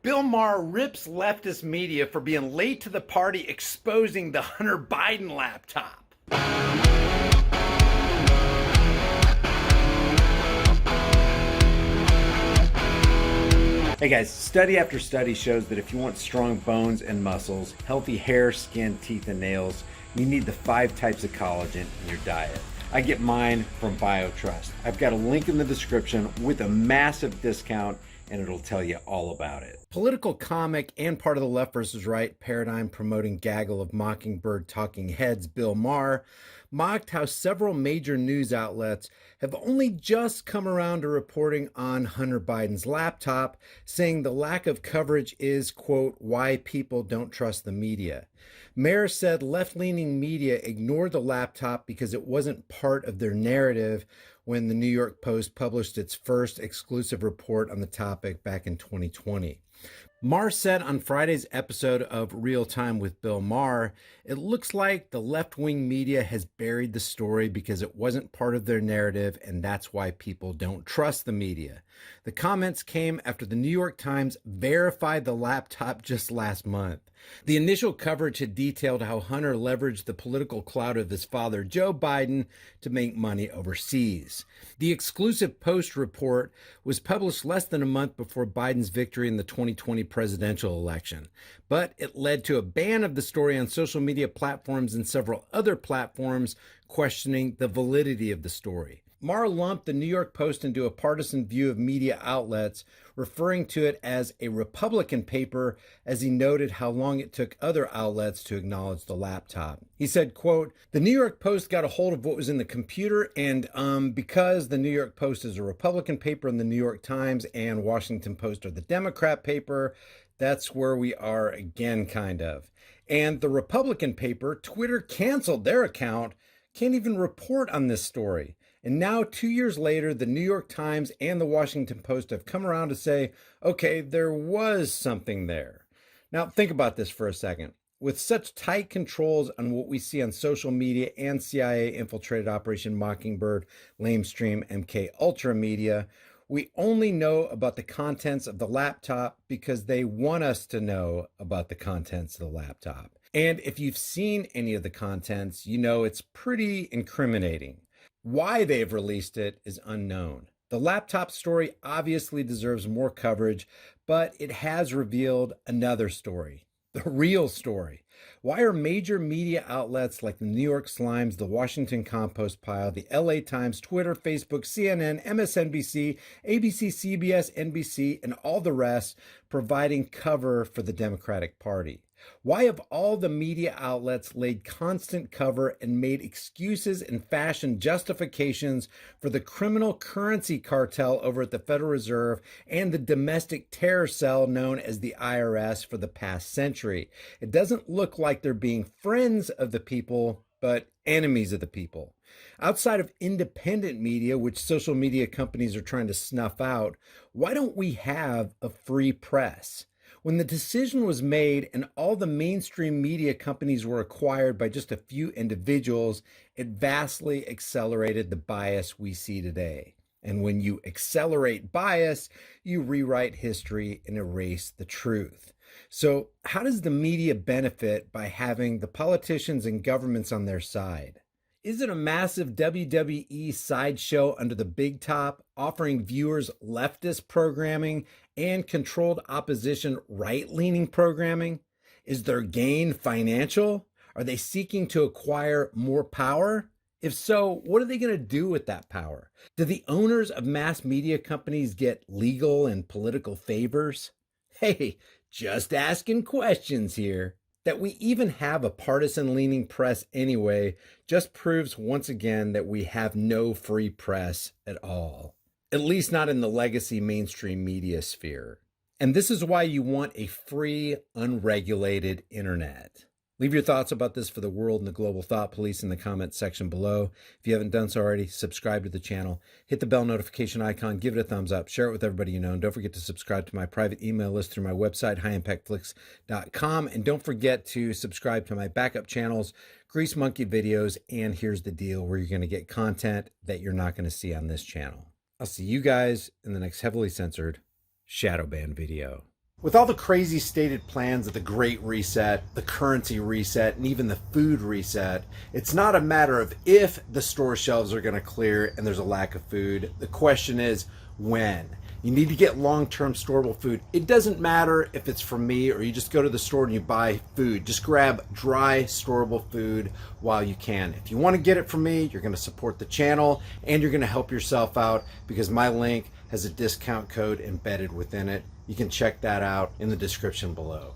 Bill Maher rips leftist media for being late to the party exposing the Hunter Biden laptop. Hey guys, study after study shows that if you want strong bones and muscles, healthy hair, skin, teeth, and nails, you need the 5 types of collagen in your diet. I get mine from BioTrust. I've got a link in the description with a massive discount, and it'll tell you all about it. Political comic and part of the left versus right paradigm promoting gaggle of mockingbird talking heads Bill Maher mocked how several major news outlets have only just come around to reporting on Hunter Biden's laptop, saying the lack of coverage is, quote, why people don't trust the media. Maher said left-leaning media ignored the laptop because it wasn't part of their narrative when the New York Post published its first exclusive report on the topic back in 2020. Maher said on Friday's episode of Real Time with Bill Maher, it looks like the left-wing media has buried the story because it wasn't part of their narrative, and that's why people don't trust the media. The comments came after the New York Times verified the laptop just last month. The initial coverage had detailed how Hunter leveraged the political clout of his father, Joe Biden, to make money overseas. The exclusive Post report was published less than a month before Biden's victory in the 2020 presidential election, but it led to a ban of the story on social media platforms and several other platforms questioning the validity of the story. Maher lumped the New York Post into a partisan view of media outlets, referring to it as a Republican paper, as he noted how long it took other outlets to acknowledge the laptop. He said, quote, the New York Post got a hold of what was in the computer, and because the New York Post is a Republican paper and the New York Times and Washington Post are the Democrat paper, that's where we are again, kind of. And the Republican paper, Twitter canceled their account, can't even report on this story. And now, 2 years later, the New York Times and the Washington Post have come around to say, okay, there was something there. Now, think about this for a second. With such tight controls on what we see on social media and CIA-infiltrated Operation Mockingbird, lamestream, MK Ultra media, we only know about the contents of the laptop because they want us to know about the contents of the laptop. And if you've seen any of the contents, you know it's pretty incriminating. Why they've released it is unknown. The laptop story obviously deserves more coverage, but it has revealed another story, the real story. Why are major media outlets like the New York Slimes, the Washington Compost Pile, the LA Times, Twitter, Facebook, CNN, MSNBC, ABC, CBS, NBC, and all the rest providing cover for the Democratic Party? Why have all the media outlets laid constant cover and made excuses and fashioned justifications for the criminal currency cartel over at the Federal Reserve and the domestic terror cell known as the IRS for the past century? It doesn't look like they're being friends of the people, but enemies of the people. Outside of independent media, which social media companies are trying to snuff out, why don't we have a free press? When the decision was made and all the mainstream media companies were acquired by just a few individuals, it vastly accelerated the bias we see today. And when you accelerate bias, you rewrite history and erase the truth. So how does the media benefit by having the politicians and governments on their side? Is it a massive WWE sideshow under the big top, offering viewers leftist programming and controlled opposition right-leaning programming? Is their gain financial? Are they seeking to acquire more power? If so, what are they going to do with that power? Do the owners of mass media companies get legal and political favors? Hey, just asking questions here. That we even have a partisan-leaning press anyway just proves once again that we have no free press at all, at least not in the legacy mainstream media sphere. And this is why you want a free, unregulated internet. Leave your thoughts about this for the world and the global thought police in the comments section below. If you haven't done so already, subscribe to the channel, hit the bell notification icon, give it a thumbs up, share it with everybody you know, and don't forget to subscribe to my private email list through my website, highimpactflix.com, and don't forget to subscribe to my backup channels, Grease Monkey videos, and Here's the Deal, where you're going to get content that you're not going to see on this channel. I'll see you guys in the next heavily censored shadow ban video. With all the crazy stated plans of the Great Reset, the currency reset, and even the food reset, it's not a matter of if the store shelves are going to clear and there's a lack of food. The question is when. You need to get long-term storable food. It doesn't matter if it's from me or you just go to the store and you buy food. Just grab dry, storable food while you can. If you want to get it from me, you're going to support the channel and you're going to help yourself out because my link has a discount code embedded within it. You can check that out in the description below.